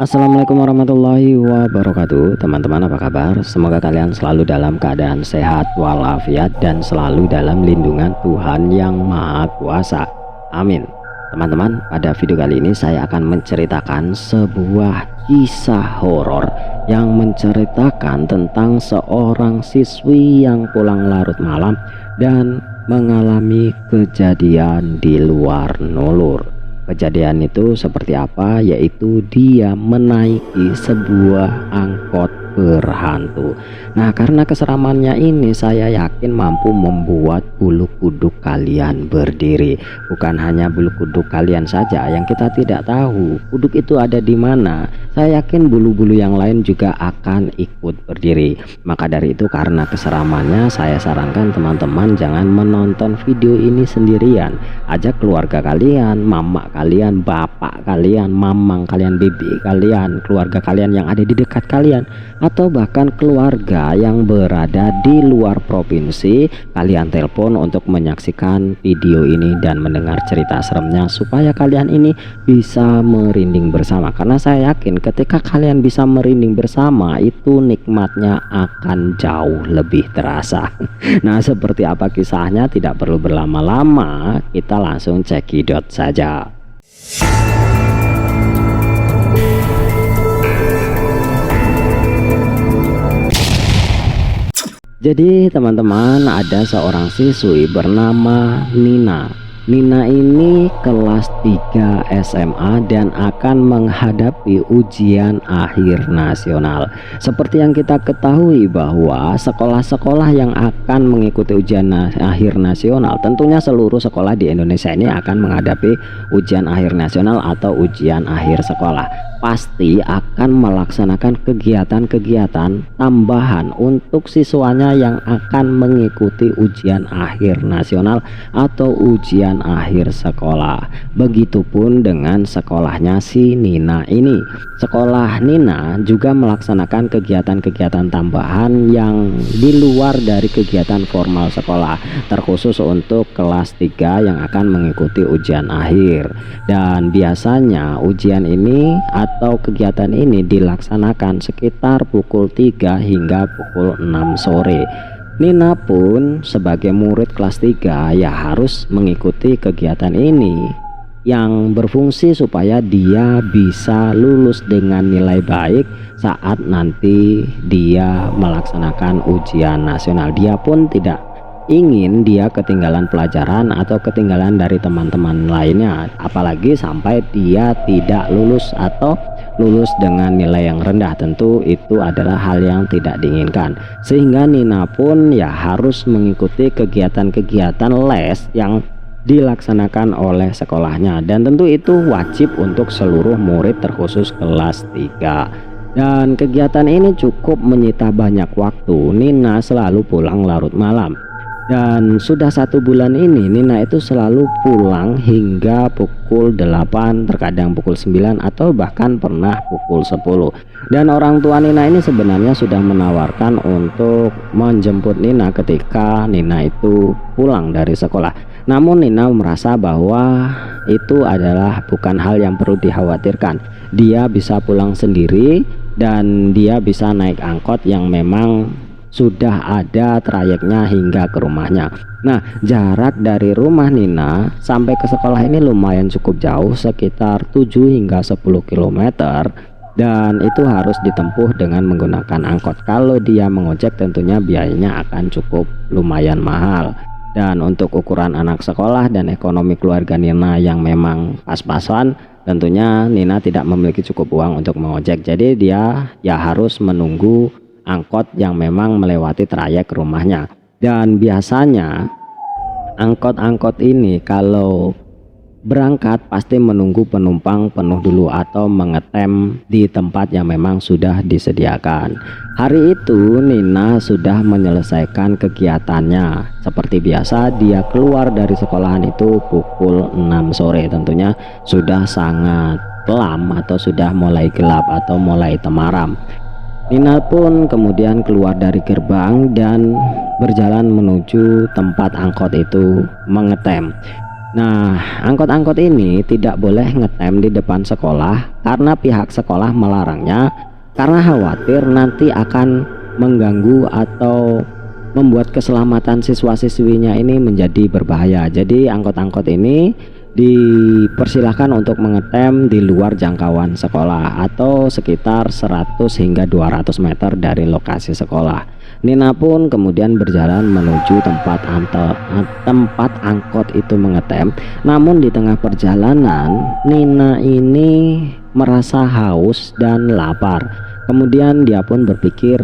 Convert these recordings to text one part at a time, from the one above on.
Assalamualaikum warahmatullahi wabarakatuh. Teman-teman, apa kabar? Semoga kalian selalu dalam keadaan sehat walafiat dan selalu dalam lindungan Tuhan yang Maha Kuasa. Amin. Teman-teman, pada video kali ini saya akan menceritakan sebuah kisah horor yang menceritakan tentang seorang siswi yang pulang larut malam dan mengalami kejadian di luar nulur. Kejadian itu seperti apa? Yaitu dia menaiki sebuah angkot berhantu. Nah, karena keseramannya ini saya yakin mampu membuat bulu kuduk kalian berdiri. Bukan hanya bulu kuduk kalian saja yang kita tidak tahu kuduk itu ada di mana. Saya yakin bulu-bulu yang lain juga akan ikut berdiri. Maka dari itu, karena keseramannya, saya sarankan teman-teman jangan menonton video ini sendirian. Ajak keluarga kalian, mama kalian, bapak kalian, mamang kalian, bibi kalian, keluarga kalian yang ada di dekat kalian, atau bahkan keluarga yang berada di luar provinsi. Kalian telepon untuk menyaksikan video ini dan mendengar cerita seremnya supaya kalian ini bisa merinding bersama. Karena saya yakin ketika kalian bisa merinding bersama, itu nikmatnya akan jauh lebih terasa. Nah, seperti apa kisahnya? Tidak perlu berlama-lama, kita langsung cekidot saja. Jadi teman-teman, ada seorang siswi bernama Nina. Nina ini kelas 3 SMA dan akan menghadapi ujian akhir nasional. Seperti yang kita ketahui bahwa sekolah-sekolah yang akan mengikuti ujian akhir nasional, tentunya seluruh sekolah di Indonesia ini akan menghadapi ujian akhir nasional atau ujian akhir sekolah. Pasti akan melaksanakan kegiatan-kegiatan tambahan untuk siswanya yang akan mengikuti ujian akhir nasional atau ujian akhir sekolah. Begitupun dengan sekolahnya si Nina ini. Sekolah Nina juga melaksanakan kegiatan-kegiatan tambahan yang di luar dari kegiatan formal sekolah, terkhusus untuk kelas 3 yang akan mengikuti ujian akhir. Dan biasanya ujian ini atau kegiatan ini dilaksanakan sekitar pukul 3 hingga pukul 6 sore. Nina pun sebagai murid kelas 3 ya harus mengikuti kegiatan ini yang berfungsi supaya dia bisa lulus dengan nilai baik saat nanti dia melaksanakan ujian nasional. Dia pun tidak ingin dia ketinggalan pelajaran atau ketinggalan dari teman-teman lainnya, apalagi sampai dia tidak lulus atau lulus dengan nilai yang rendah. Tentu itu adalah hal yang tidak diinginkan, sehingga Nina pun ya harus mengikuti kegiatan-kegiatan les yang dilaksanakan oleh sekolahnya, dan tentu itu wajib untuk seluruh murid terkhusus kelas 3. Dan kegiatan ini cukup menyita banyak waktu. Nina selalu pulang larut malam. Dan sudah 1 bulan ini Nina itu selalu pulang hingga pukul 8, terkadang pukul 9, atau bahkan pernah pukul 10. Dan orang tua Nina ini sebenarnya sudah menawarkan untuk menjemput Nina ketika Nina itu pulang dari sekolah. Namun Nina merasa bahwa itu adalah bukan hal yang perlu dikhawatirkan. Dia bisa pulang sendiri dan dia bisa naik angkot yang memang sudah ada trayeknya hingga ke rumahnya. Nah, jarak dari rumah Nina sampai ke sekolah ini lumayan cukup jauh, sekitar 7 hingga 10 km, dan itu harus ditempuh dengan menggunakan angkot. Kalau dia mengojek tentunya biayanya akan cukup lumayan mahal. Dan untuk ukuran anak sekolah dan ekonomi keluarga Nina yang memang pas-pasan, tentunya Nina tidak memiliki cukup uang untuk mengojek. Jadi dia ya harus menunggu angkot yang memang melewati trayek rumahnya. Dan biasanya angkot-angkot ini kalau berangkat pasti menunggu penumpang penuh dulu atau mengetem di tempat yang memang sudah disediakan. Hari itu Nina sudah menyelesaikan kegiatannya. Seperti biasa, dia keluar dari sekolahan itu pukul 6 sore. Tentunya sudah sangat kelam atau sudah mulai gelap atau mulai temaram. Nina pun kemudian keluar dari gerbang dan berjalan menuju tempat angkot itu mengetem. Nah, angkot-angkot ini tidak boleh ngetem di depan sekolah karena pihak sekolah melarangnya karena khawatir nanti akan mengganggu atau membuat keselamatan siswa-siswinya ini menjadi berbahaya. Jadi angkot-angkot ini dipersilahkan untuk mengetem di luar jangkauan sekolah atau sekitar 100 hingga 200 meter dari lokasi sekolah. Nina pun kemudian berjalan menuju tempat angkot itu mengetem. Namun di tengah perjalanan Nina ini merasa haus dan lapar. Kemudian dia pun berpikir,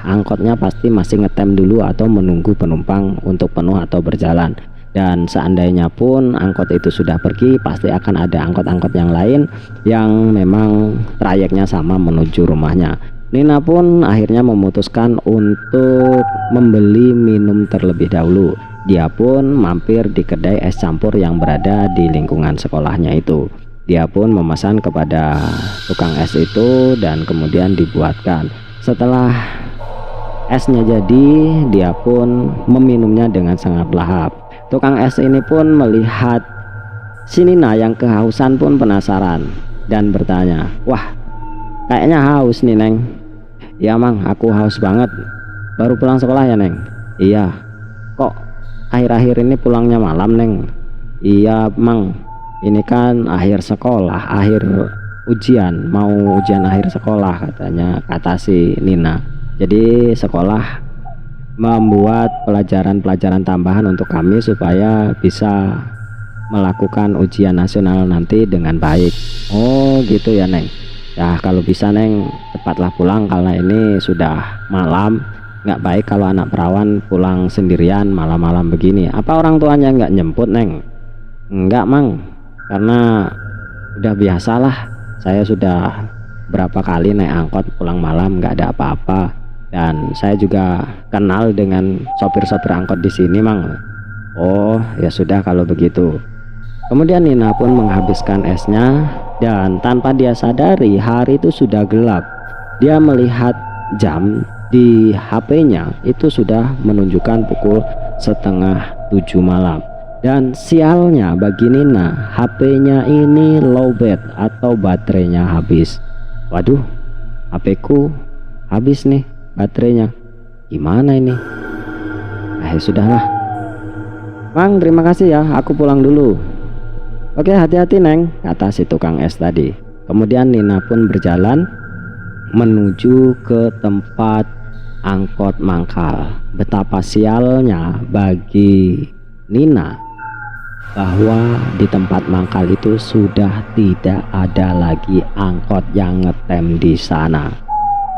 angkotnya pasti masih ngetem dulu atau menunggu penumpang untuk penuh atau berjalan. Dan seandainya pun angkot itu sudah pergi, pasti akan ada angkot-angkot yang lain yang memang trayeknya sama menuju rumahnya. Nina pun akhirnya memutuskan untuk membeli minum terlebih dahulu. Dia pun mampir di kedai es campur yang berada di lingkungan sekolahnya itu. Dia pun memesan kepada tukang es itu dan kemudian dibuatkan. Setelah esnya jadi, dia pun meminumnya dengan sangat lahap. Tukang es ini pun melihat si Nina yang kehausan pun penasaran dan bertanya, "Wah, kayaknya haus nih, Neng." "Ya, Mang, aku haus banget. Baru pulang sekolah ya, Neng?" "Iya." "Kok akhir-akhir ini pulangnya malam, Neng?" "Iya, Mang. Ini kan akhir sekolah, akhir ujian, mau ujian akhir sekolah," kata si Nina. Jadi sekolah membuat pelajaran-pelajaran tambahan untuk kami supaya bisa melakukan ujian nasional nanti dengan baik. "Oh gitu ya, Neng. Ya kalau bisa, Neng, cepatlah pulang karena ini sudah malam. Nggak baik kalau anak perawan pulang sendirian malam-malam begini. Apa orang tuanya nggak nyemput, Neng?" "Enggak, Mang, karena udah biasalah. Saya sudah berapa kali naik angkot pulang malam nggak ada apa-apa. Dan saya juga kenal dengan sopir-sopir angkot di sini, Mang." "Oh ya sudah kalau begitu." Kemudian Nina pun menghabiskan esnya dan tanpa dia sadari hari itu sudah gelap. Dia melihat jam di HP-nya itu sudah menunjukkan pukul 6:30 malam. Dan sialnya bagi Nina, HP-nya ini lowbat atau baterainya habis. "Waduh, HP-ku habis nih baterainya. Gimana ini?" "Ya sudahlah, Mang, terima kasih ya, aku pulang dulu." "Oke, hati-hati, Neng," kata si tukang es tadi. Kemudian Nina pun berjalan menuju ke tempat angkot mangkal. Betapa sialnya bagi Nina bahwa di tempat mangkal itu sudah tidak ada lagi angkot yang ngetem di sana.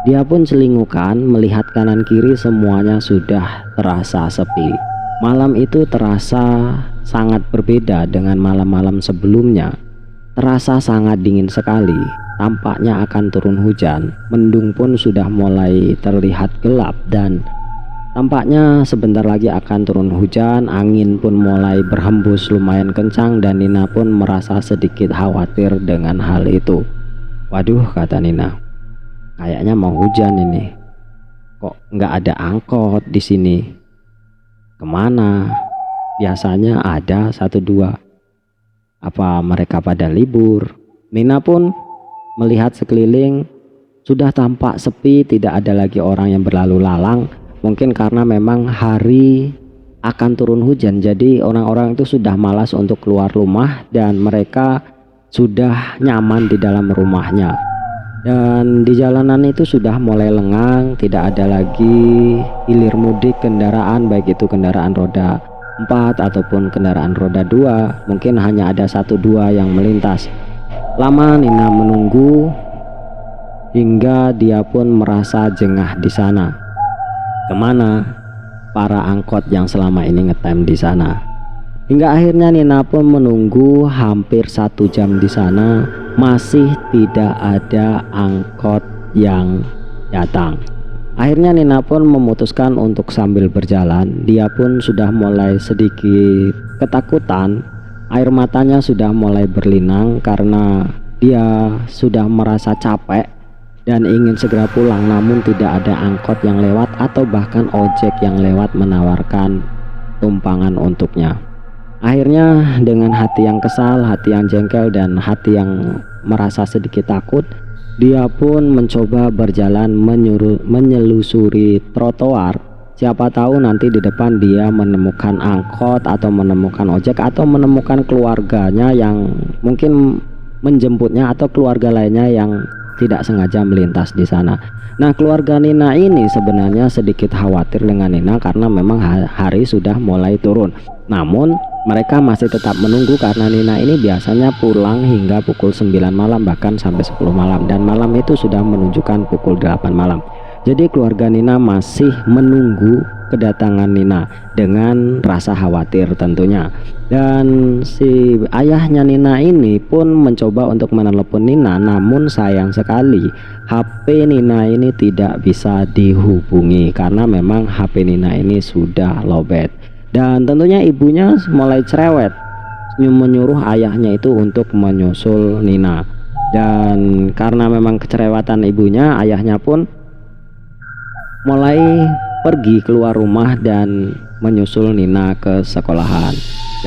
Dia pun selingukan melihat kanan kiri, semuanya sudah terasa sepi. Malam itu terasa sangat berbeda dengan malam-malam sebelumnya. Terasa sangat dingin sekali. Tampaknya akan turun hujan. Mendung pun sudah mulai terlihat gelap dan tampaknya sebentar lagi akan turun hujan. Angin pun mulai berhembus lumayan kencang dan Nina pun merasa sedikit khawatir dengan hal itu. "Waduh," kata Nina, "kayaknya mau hujan ini. Kok nggak ada angkot di sini? Kemana? Biasanya ada 1-2. Apa mereka pada libur?" Nina pun melihat sekeliling, sudah tampak sepi, tidak ada lagi orang yang berlalu lalang. Mungkin karena memang hari akan turun hujan, jadi orang-orang itu sudah malas untuk keluar rumah dan mereka sudah nyaman di dalam rumahnya. Dan di jalanan itu sudah mulai lengang, tidak ada lagi hilir mudik kendaraan, baik itu kendaraan roda 4 ataupun kendaraan roda 2. Mungkin hanya ada 1-2 yang melintas. Lama Nina menunggu hingga dia pun merasa jengah di sana. Kemana para angkot yang selama ini ngetem di sana? Hingga akhirnya Nina pun menunggu hampir 1 jam di sana, masih tidak ada angkot yang datang. Akhirnya Nina pun memutuskan untuk sambil berjalan. Dia pun sudah mulai sedikit ketakutan, air matanya sudah mulai berlinang karena dia sudah merasa capek dan ingin segera pulang, namun tidak ada angkot yang lewat atau bahkan ojek yang lewat menawarkan tumpangan untuknya. Akhirnya dengan hati yang kesal, hati yang jengkel, dan hati yang merasa sedikit takut, dia pun mencoba berjalan menyelusuri trotoar. Siapa tahu nanti di depan dia menemukan angkot atau menemukan ojek atau menemukan keluarganya yang mungkin menjemputnya atau keluarga lainnya yang tidak sengaja melintas di sana. Nah, keluarga Nina ini sebenarnya sedikit khawatir dengan Nina karena memang hari sudah mulai turun. Namun mereka masih tetap menunggu karena Nina ini biasanya pulang hingga pukul 9 malam bahkan sampai 10 malam, dan malam itu sudah menunjukkan pukul 8 malam. Jadi keluarga Nina masih menunggu kedatangan Nina dengan rasa khawatir tentunya. Dan si ayahnya Nina ini pun mencoba untuk menelepon Nina, namun sayang sekali HP Nina ini tidak bisa dihubungi karena memang HP Nina ini sudah lowbat. Dan tentunya ibunya mulai cerewet menyuruh ayahnya itu untuk menyusul Nina. Dan karena memang kecerewatan ibunya, ayahnya pun mulai pergi keluar rumah dan menyusul Nina ke sekolahan.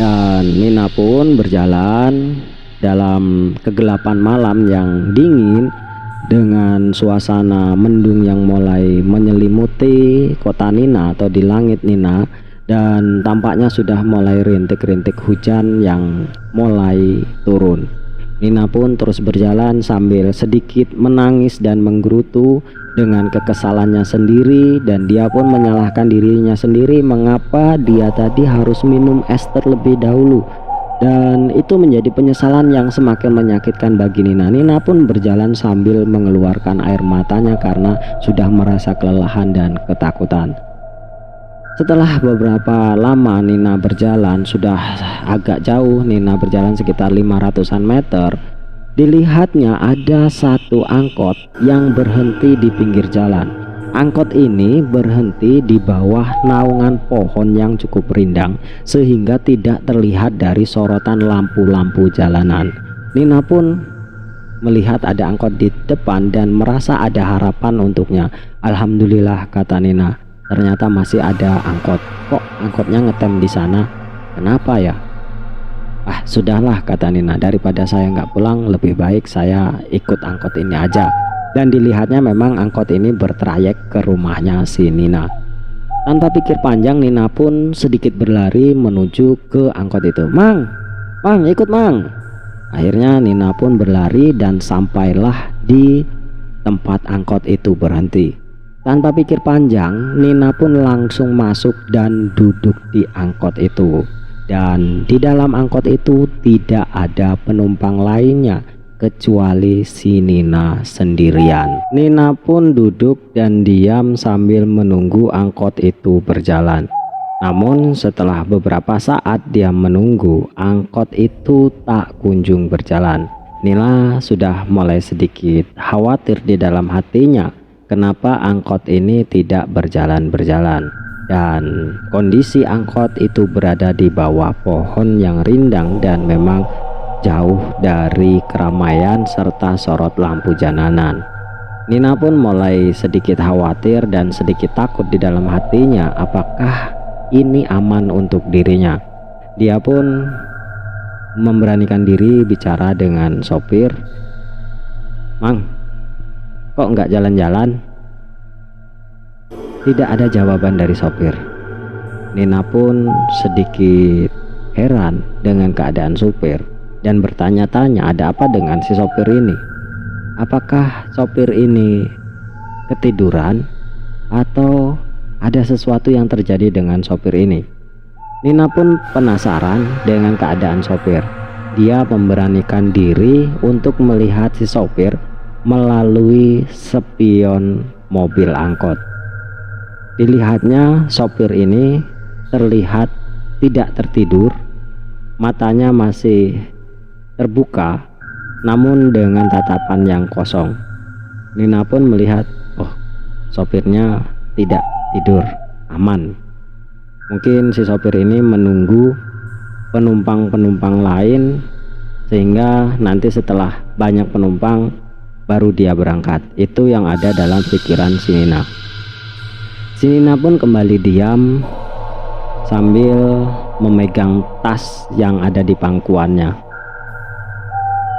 Dan Nina pun berjalan dalam kegelapan malam yang dingin dengan suasana mendung yang mulai menyelimuti kota Nina atau di langit Nina, dan tampaknya sudah mulai rintik-rintik hujan yang mulai turun. Nina pun terus berjalan sambil sedikit menangis dan menggerutu dengan kekesalannya sendiri, dan dia pun menyalahkan dirinya sendiri mengapa dia tadi harus minum es terlebih dahulu, dan itu menjadi penyesalan yang semakin menyakitkan bagi Nina. Nina pun berjalan sambil mengeluarkan air matanya karena sudah merasa kelelahan dan ketakutan. Setelah beberapa lama Nina berjalan, sudah agak jauh, Nina berjalan sekitar 500-an meter, dilihatnya ada satu angkot yang berhenti di pinggir jalan. Angkot ini berhenti di bawah naungan pohon yang cukup rindang sehingga tidak terlihat dari sorotan lampu-lampu jalanan. Nina pun melihat ada angkot di depan dan merasa ada harapan untuknya. Alhamdulillah, kata Nina, ternyata masih ada angkot. Kok angkotnya ngetem di sana? Kenapa ya? Ah, sudahlah, kata Nina, daripada saya nggak pulang, lebih baik saya ikut angkot ini aja. Dan dilihatnya memang angkot ini bertrayek ke rumahnya si Nina. Tanpa pikir panjang, Nina pun sedikit berlari menuju ke angkot itu. Mang, ikut Mang. Akhirnya Nina pun berlari dan sampailah di tempat angkot itu berhenti. Tanpa pikir panjang, Nina pun langsung masuk dan duduk di angkot itu. Dan di dalam angkot itu tidak ada penumpang lainnya kecuali si Nina sendirian. Nina pun duduk dan diam sambil menunggu angkot itu berjalan. Namun setelah beberapa saat dia menunggu, angkot itu tak kunjung berjalan. Nina sudah mulai sedikit khawatir di dalam hatinya. Kenapa angkot ini tidak berjalan-berjalan? Dan kondisi angkot itu berada di bawah pohon yang rindang dan memang jauh dari keramaian serta sorot lampu jalanan. Nina pun mulai sedikit khawatir dan sedikit takut di dalam hatinya, apakah ini aman untuk dirinya. Dia pun memberanikan diri bicara dengan sopir. Mang, kok nggak jalan-jalan? Tidak ada jawaban dari sopir. Nina pun sedikit heran dengan keadaan sopir dan bertanya-tanya ada apa dengan si sopir ini. Apakah sopir ini ketiduran atau ada sesuatu yang terjadi dengan sopir ini? Nina pun penasaran dengan keadaan sopir. Dia memberanikan diri untuk melihat si sopir melalui spion mobil angkot. Dilihatnya sopir ini terlihat tidak tertidur, matanya masih terbuka namun dengan tatapan yang kosong. Nina pun melihat, oh, sopirnya tidak tidur, aman. Mungkin si sopir ini menunggu penumpang-penumpang lain sehingga nanti setelah banyak penumpang baru dia berangkat. Itu yang ada dalam pikiran si Nina. Si Nina pun kembali diam sambil memegang tas yang ada di pangkuannya.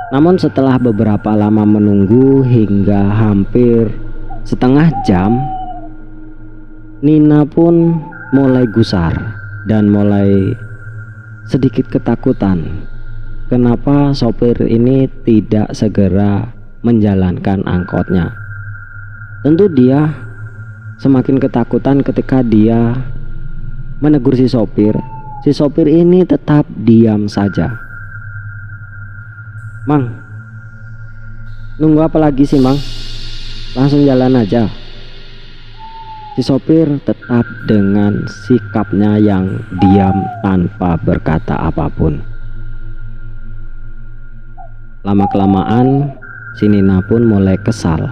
Namun setelah beberapa lama menunggu hingga hampir setengah jam, Nina pun mulai gusar dan mulai sedikit ketakutan. Kenapa sopir ini tidak segera menjalankan angkotnya? Tentu dia semakin ketakutan ketika dia menegur si sopir. Si sopir ini tetap diam saja. "Mang, nunggu apa lagi sih, Mang? Langsung jalan aja." Si sopir tetap dengan sikapnya yang diam tanpa berkata apapun. Lama-kelamaan si Nina pun mulai kesal.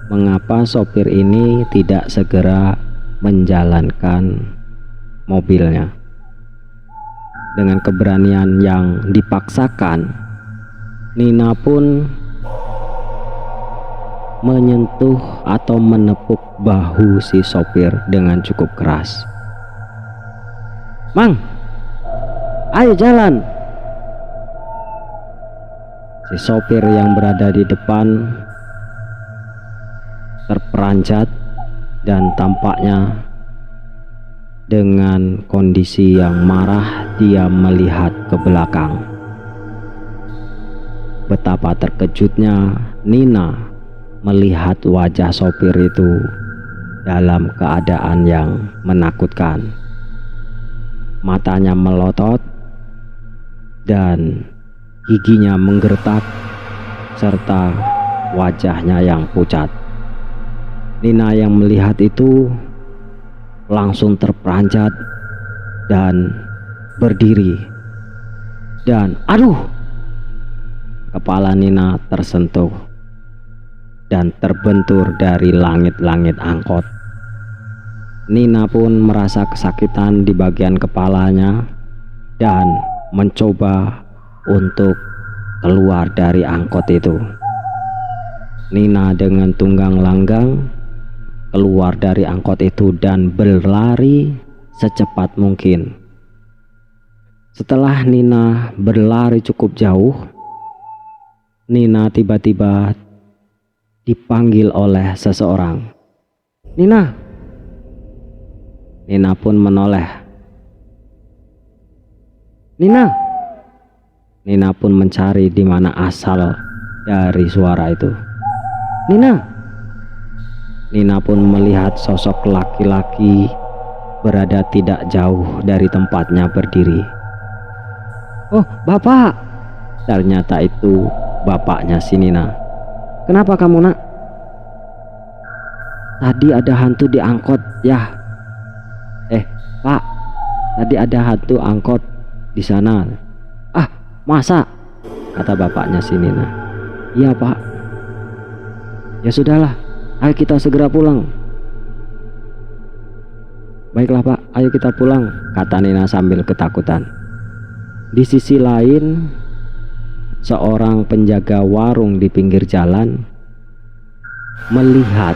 Mengapa sopir ini tidak segera menjalankan mobilnya? Dengan keberanian yang dipaksakan, Nina pun menyentuh atau menepuk bahu si sopir dengan cukup keras. "Mang, ayo jalan." Si sopir yang berada di depan terperanjat dan tampaknya dengan kondisi yang marah dia melihat ke belakang. Betapa terkejutnya Nina melihat wajah sopir itu dalam keadaan yang menakutkan. Matanya melotot dan giginya menggertak serta wajahnya yang pucat. Nina yang melihat itu langsung terperanjat dan berdiri, dan aduh, kepala Nina tersentuh dan terbentur dari langit-langit angkot. Nina pun merasa kesakitan di bagian kepalanya dan mencoba untuk keluar dari angkot itu. Nina dengan tunggang langgang keluar dari angkot itu dan berlari secepat mungkin. Setelah Nina berlari cukup jauh, Nina tiba-tiba dipanggil oleh seseorang. "Nina." Nina pun menoleh. "Nina." Nina pun mencari di mana asal dari suara itu. "Nina." Nina pun melihat sosok laki-laki berada tidak jauh dari tempatnya berdiri. "Oh, Bapak." Ternyata itu bapaknya si Nina. "Kenapa kamu, Nak?" "Tadi ada hantu di angkot ya." Pak, tadi ada hantu angkot di sana." "Ah, masa?" kata bapaknya si Nina. "Iya, Pak." "Ya sudahlah, ayo kita segera pulang." "Baiklah, Pak, ayo kita pulang," kata Nina sambil ketakutan. Di sisi lain, seorang penjaga warung di pinggir jalan melihat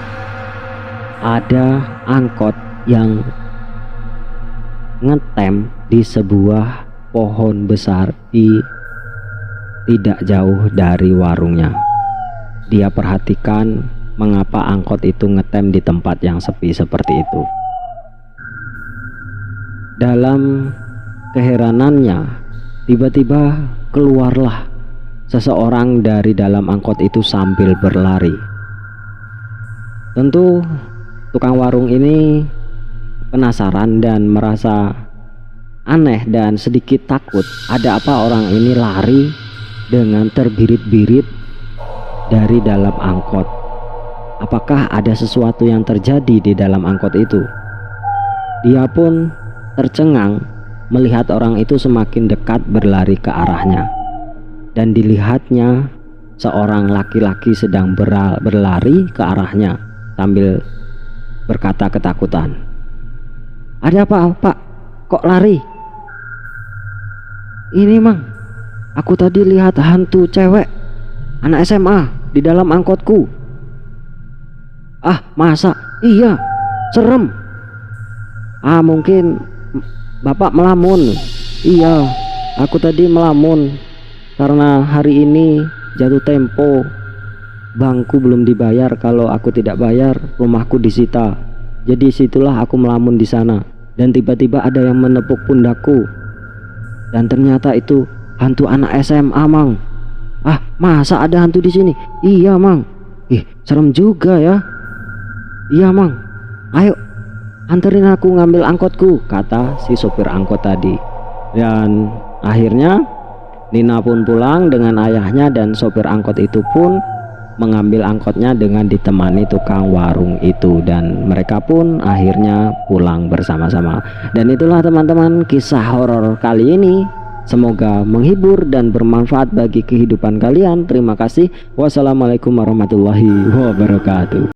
ada angkot yang ngetem di sebuah pohon besar tidak jauh dari warungnya. Dia perhatikan mengapa angkot itu ngetem di tempat yang sepi seperti itu. Dalam keheranannya, tiba-tiba keluarlah seseorang dari dalam angkot itu sambil berlari. Tentu tukang warung ini penasaran dan merasa aneh dan sedikit takut. Ada apa orang ini lari dengan terbirit-birit dari dalam angkot? Apakah ada sesuatu yang terjadi di dalam angkot itu? Dia pun tercengang melihat orang itu semakin dekat berlari ke arahnya, dan dilihatnya seorang laki-laki sedang berlari ke arahnya sambil berkata ketakutan. "Ada apa, Pak? Kok lari?" "Ini, Mang, aku tadi lihat hantu cewek anak SMA di dalam angkotku." "Ah, masa?" "Iya, serem." "Ah, mungkin Bapak melamun. Iya, aku tadi melamun karena hari ini jatuh tempo. Bankku belum dibayar, kalau aku tidak bayar rumahku disita. Jadi situlah aku melamun di sana. Dan tiba-tiba ada yang menepuk pundakku. Dan ternyata itu hantu anak SMA, Mang. Ah, masa ada hantu di sini? Iya, Mang. Ih, serem juga ya. Iya, Mang. Ayo, anterin aku ngambil angkotku, kata si sopir angkot tadi. Dan akhirnya Nina pun pulang dengan ayahnya, dan sopir angkot itu pun mengambil angkotnya dengan ditemani tukang warung itu, dan mereka pun akhirnya pulang bersama-sama. Dan itulah teman-teman kisah horor kali ini, semoga menghibur dan bermanfaat bagi kehidupan kalian. Terima kasih. Wassalamualaikum warahmatullahi wabarakatuh.